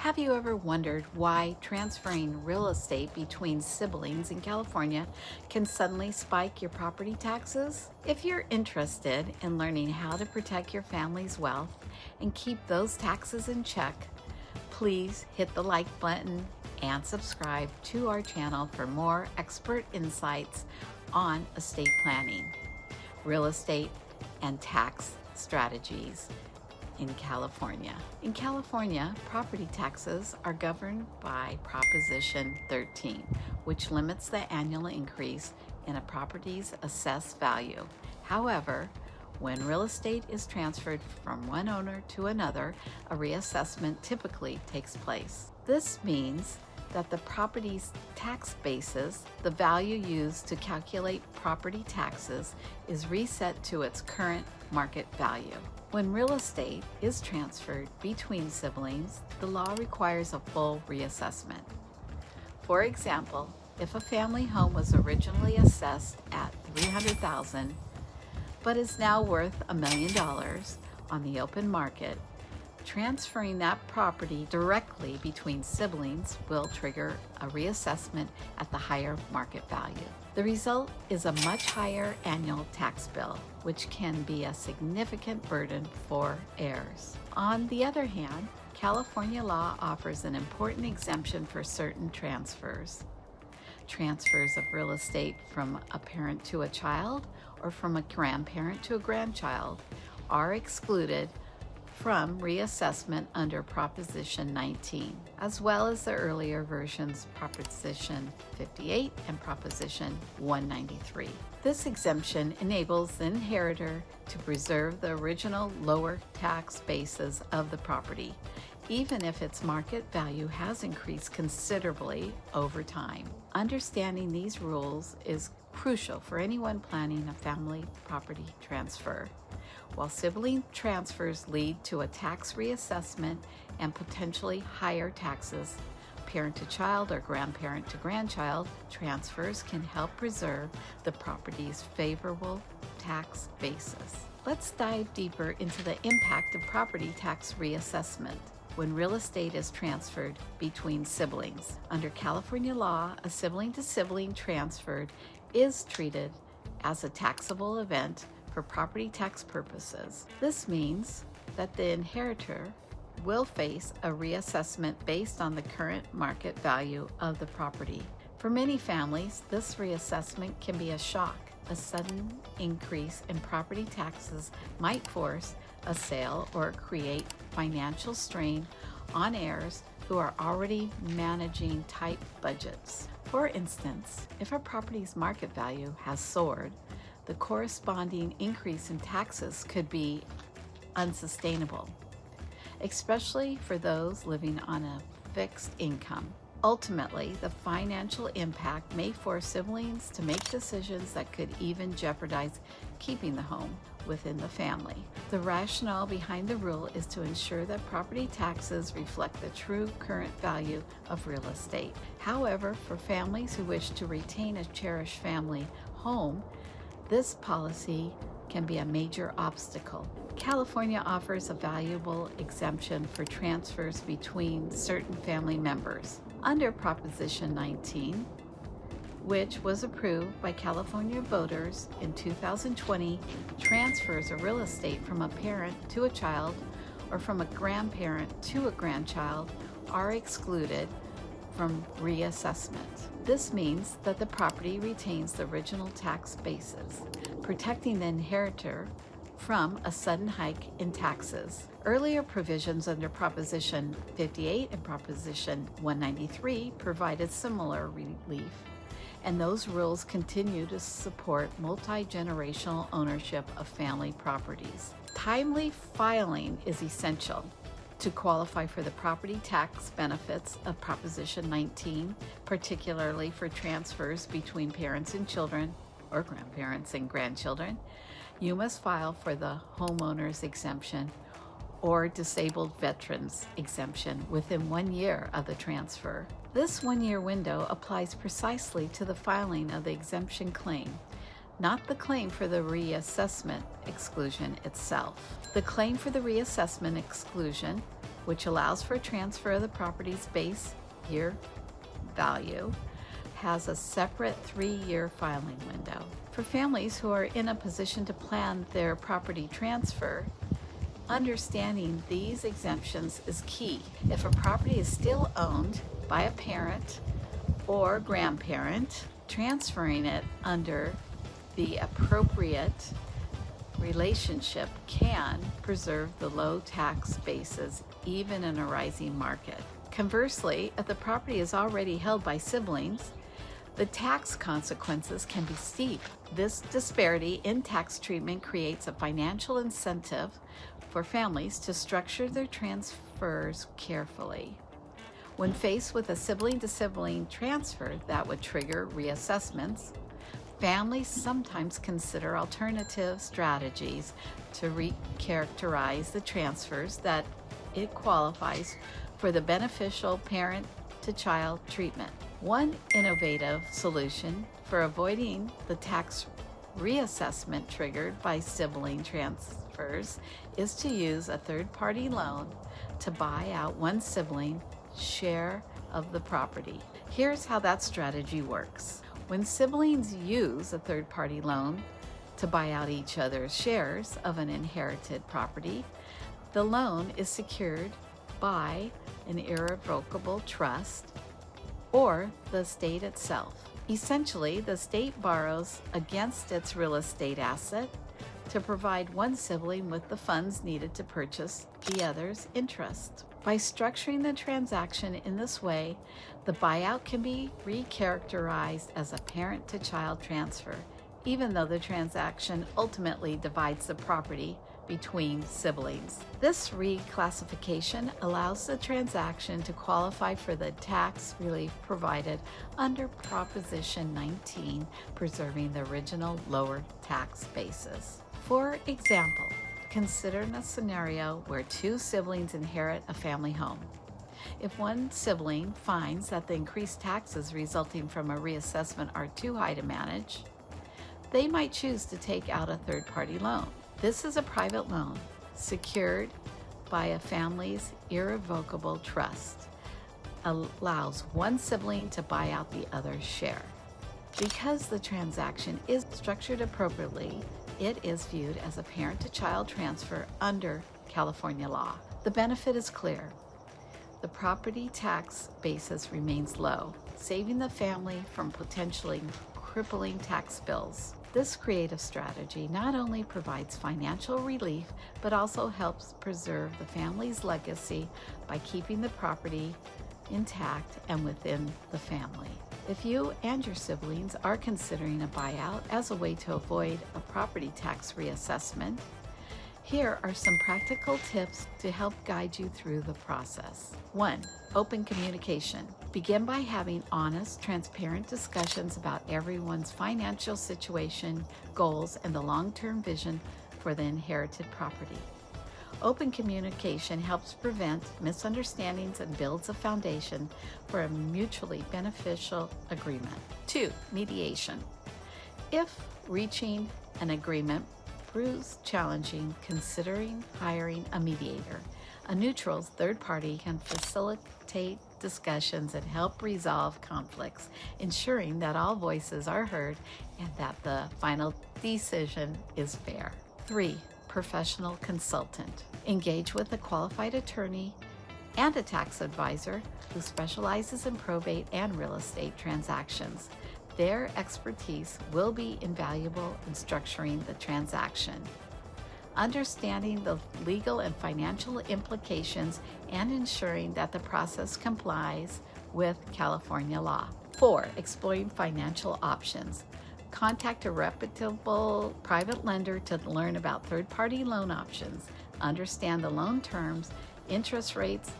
Have you ever wondered why transferring real estate between siblings in California can suddenly spike your property taxes? If you're interested in learning how to protect your family's wealth and keep those taxes in check, please hit the like button and subscribe to our channel for more expert insights on estate planning, real estate, and tax strategies in California. In California, property taxes are governed by Proposition 13, which limits the annual increase in a property's assessed value. However, when real estate is transferred from one owner to another, a reassessment typically takes place. This means that the property's tax basis, the value used to calculate property taxes, is reset to its current market value. When real estate is transferred between siblings, the law requires a full reassessment. For example, if a family home was originally assessed at $300,000 but is now worth $1 million on the open market, transferring that property directly between siblings will trigger a reassessment at the higher market value. The result is a much higher annual tax bill, which can be a significant burden for heirs. On the other hand, California law offers an important exemption for certain transfers. Transfers of real estate from a parent to a child or from a grandparent to a grandchild are excluded from reassessment under Proposition 19, as well as the earlier versions Proposition 58 and Proposition 193. This exemption enables the inheritor to preserve the original lower tax basis of the property, even if its market value has increased considerably over time. Understanding these rules is crucial for anyone planning a family property transfer. While sibling transfers lead to a tax reassessment and potentially higher taxes, parent to child or grandparent to grandchild transfers can help preserve the property's favorable tax basis. Let's dive deeper into the impact of property tax reassessment when real estate is transferred between siblings. Under California law, a sibling-to-sibling transfer is treated as a taxable event for property tax purposes. This means that the inheritor will face a reassessment based on the current market value of the property. For many families, this reassessment can be a shock. A sudden increase in property taxes might force a sale or create financial strain on heirs who are already managing tight budgets. For instance, if a property's market value has soared, the corresponding increase in taxes could be unsustainable, especially for those living on a fixed income. Ultimately, the financial impact may force siblings to make decisions that could even jeopardize keeping the home within the family. The rationale behind the rule is to ensure that property taxes reflect the true current value of real estate. However, for families who wish to retain a cherished family home, this policy can be a major obstacle. California offers a valuable exemption for transfers between certain family members. Under Proposition 19, which was approved by California voters in 2020, transfers of real estate from a parent to a child or from a grandparent to a grandchild are excluded from reassessment. This means that the property retains the original tax basis, protecting the inheritor from a sudden hike in taxes. Earlier provisions under Proposition 58 and Proposition 193 provided similar relief, and those rules continue to support multi-generational ownership of family properties. Timely filing is essential to qualify for the property tax benefits of Proposition 19, particularly for transfers between parents and children or grandparents and grandchildren. You must file for the homeowner's exemption or disabled veterans exemption within 1 year of the transfer. This 1-year window applies precisely to the filing of the exemption claim, not the claim for the reassessment exclusion itself. The claim for the reassessment exclusion which allows for transfer of the property's base year value, has a separate 3-year filing window. For families who are in a position to plan their property transfer, understanding these exemptions is key. If a property is still owned by a parent or grandparent, transferring it under the appropriate relationship can preserve the low tax bases even in a rising market. Conversely, if the property is already held by siblings, the tax consequences can be steep. This disparity in tax treatment creates a financial incentive for families to structure their transfers carefully. When faced with a sibling-to-sibling transfer that would trigger reassessments, families sometimes consider alternative strategies to recharacterize the transfers that it qualifies for the beneficial parent-to-child treatment. One innovative solution for avoiding the tax reassessment triggered by sibling transfers is to use a third-party loan to buy out one sibling's share of the property. Here's how that strategy works. When siblings use a third-party loan to buy out each other's shares of an inherited property, the loan is secured by an irrevocable trust or the estate itself. Essentially, the state borrows against its real estate asset to provide one sibling with the funds needed to purchase the other's interest. By structuring the transaction in this way, the buyout can be recharacterized as a parent-to-child transfer, even though the transaction ultimately divides the property between siblings. This reclassification allows the transaction to qualify for the tax relief provided under Proposition 19, preserving the original lower tax basis. For example, consider a scenario where two siblings inherit a family home. If one sibling finds that the increased taxes resulting from a reassessment are too high to manage, they might choose to take out a third-party loan. This is a private loan secured by a family's irrevocable trust, allows one sibling to buy out the other's share. Because the transaction is structured appropriately, it is viewed as a parent-to-child transfer under California law. The benefit is clear. The property tax basis remains low, saving the family from potentially crippling tax bills. This creative strategy not only provides financial relief, but also helps preserve the family's legacy by keeping the property intact and within the family. If you and your siblings are considering a buyout as a way to avoid a property tax reassessment, here are some practical tips to help guide you through the process. 1. Open communication. Begin by having honest, transparent discussions about everyone's financial situation, goals, and the long-term vision for the inherited property. Open communication helps prevent misunderstandings and builds a foundation for a mutually beneficial agreement. 2. Mediation. If reaching an agreement proves challenging, considering hiring a mediator. A neutral third party can facilitate discussions and help resolve conflicts, ensuring that all voices are heard and that the final decision is fair. 3. Professional consultant. Engage with a qualified attorney and a tax advisor who specializes in probate and real estate transactions. Their expertise will be invaluable in structuring the transaction. Understanding the legal and financial implications and ensuring that the process complies with California law. 4. Exploring financial options. Contact a reputable private lender to learn about third-party loan options, understand the loan terms, interest rates,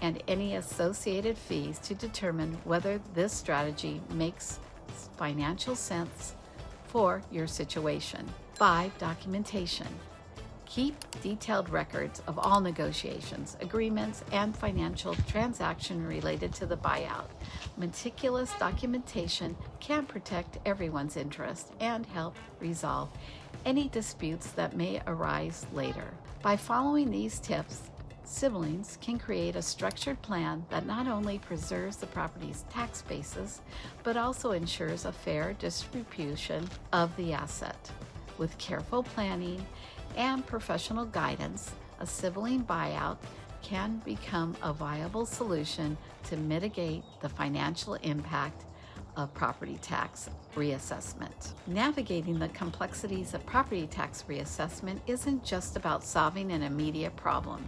and any associated fees to determine whether this strategy makes financial sense for your situation. 5. Documentation. Keep detailed records of all negotiations, agreements, and financial transactions related to the buyout. Meticulous documentation can protect everyone's interest and help resolve any disputes that may arise later. By following these tips, Siblings can create a structured plan that not only preserves the property's tax basis, but also ensures a fair distribution of the asset. With careful planning and professional guidance, a sibling buyout can become a viable solution to mitigate the financial impact of property tax reassessment. Navigating the complexities of property tax reassessment isn't just about solving an immediate problem.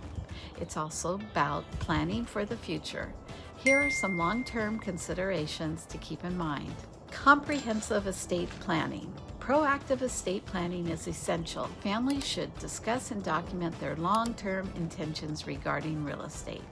It's also about planning for the future. Here are some long-term considerations to keep in mind. Comprehensive estate planning. Proactive estate planning is essential. Families should discuss and document their long-term intentions regarding real estate.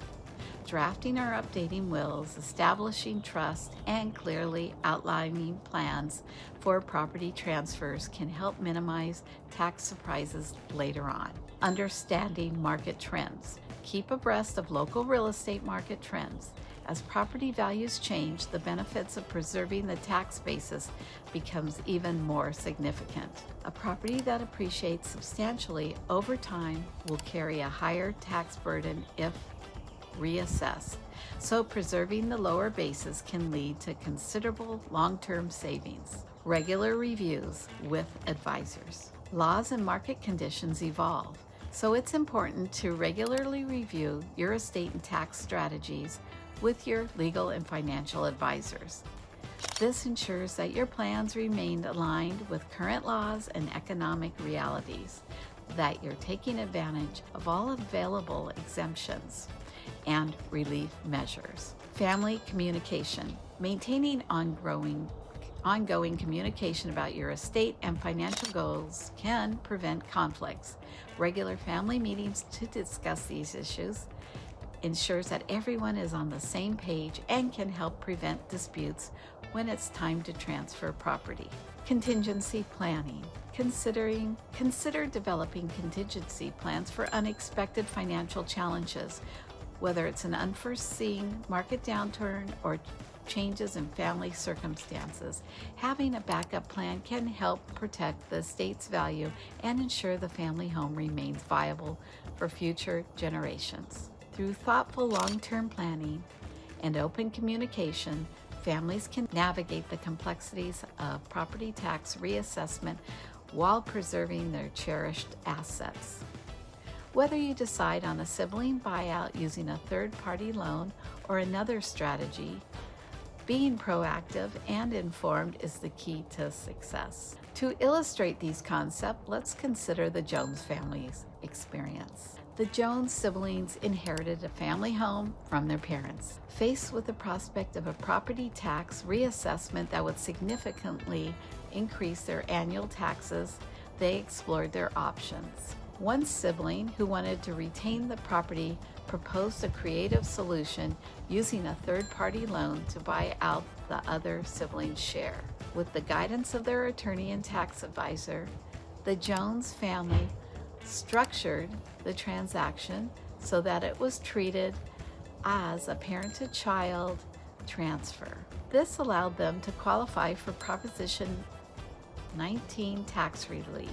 Drafting or updating wills, establishing trust, and clearly outlining plans for property transfers can help minimize tax surprises later on. Understanding market trends. Keep abreast of local real estate market trends. As property values change, the benefits of preserving the tax basis becomes even more significant. A property that appreciates substantially over time will carry a higher tax burden if reassessed, so preserving the lower basis can lead to considerable long-term savings. Regular reviews with advisors. Laws and market conditions evolve, so it's important to regularly review your estate and tax strategies with your legal and financial advisors. This ensures that your plans remain aligned with current laws and economic realities, that you're taking advantage of all available exemptions and relief measures. Family communication. Maintaining ongoing communication about your estate and financial goals can prevent conflicts. Regular family meetings to discuss these issues ensures that everyone is on the same page and can help prevent disputes when it's time to transfer property. Contingency planning. Consider developing contingency plans for unexpected financial challenges, whether it's an unforeseen market downturn or changes in family circumstances. Having a backup plan can help protect the estate's value and ensure the family home remains viable for future generations. Through thoughtful long-term planning and open communication, families can navigate the complexities of property tax reassessment while preserving their cherished assets. Whether you decide on a sibling buyout using a third-party loan or another strategy, being proactive and informed is the key to success. To illustrate these concepts, let's consider the Jones family's experience. The Jones siblings inherited a family home from their parents. Faced with the prospect of a property tax reassessment that would significantly increase their annual taxes, they explored their options. One sibling, who wanted to retain the property, proposed a creative solution using a third-party loan to buy out the other sibling's share. With the guidance of their attorney and tax advisor, the Jones family structured the transaction so that it was treated as a parent-to-child transfer. This allowed them to qualify for Proposition 19 tax relief,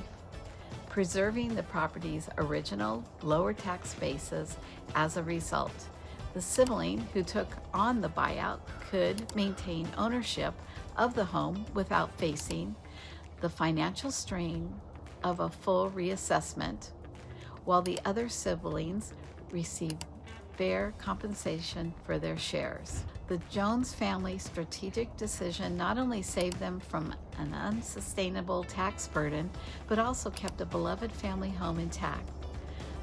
preserving the property's original lower tax basis. As a result, the sibling who took on the buyout could maintain ownership of the home without facing the financial strain of a full reassessment, while the other siblings received fair compensation for their shares. The Jones family's strategic decision not only saved them from an unsustainable tax burden, but also kept a beloved family home intact.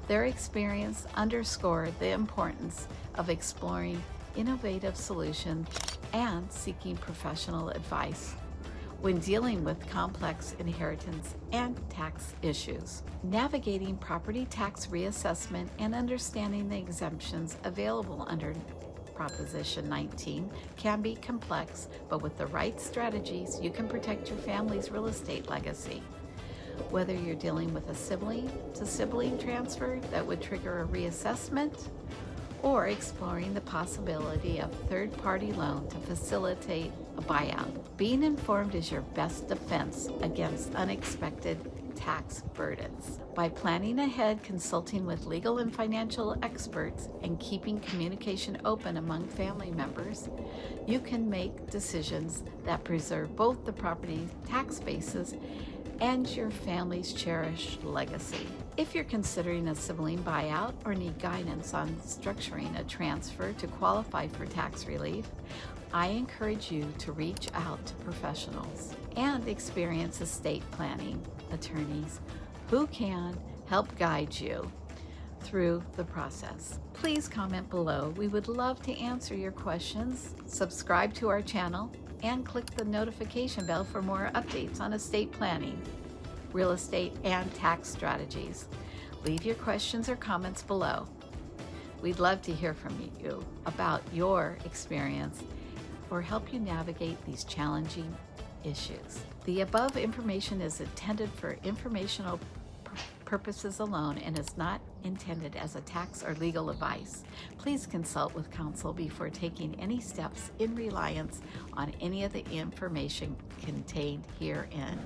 Their experience underscored the importance of exploring innovative solutions and seeking professional advice when dealing with complex inheritance and tax issues. Navigating property tax reassessment and understanding the exemptions available under Proposition 19 can be complex, but with the right strategies, you can protect your family's real estate legacy. Whether you're dealing with a sibling-to-sibling transfer that would trigger a reassessment, or exploring the possibility of third-party loan to facilitate a buyout, being informed is your best defense against unexpected tax burdens. By planning ahead, consulting with legal and financial experts, and keeping communication open among family members, you can make decisions that preserve both the property tax basis and your family's cherished legacy. If you're considering a sibling buyout or need guidance on structuring a transfer to qualify for tax relief, I encourage you to reach out to professionals and experienced estate planning attorneys who can help guide you through the process. Please comment below. We would love to answer your questions. Subscribe to our channel and click the notification bell for more updates on estate planning, real estate, and tax strategies. Leave your questions or comments below. We'd love to hear from you about your experience or help you navigate these challenging issues. The above information is intended for informational purposes alone and is not intended as a tax or legal advice. Please consult with counsel before taking any steps in reliance on any of the information contained herein.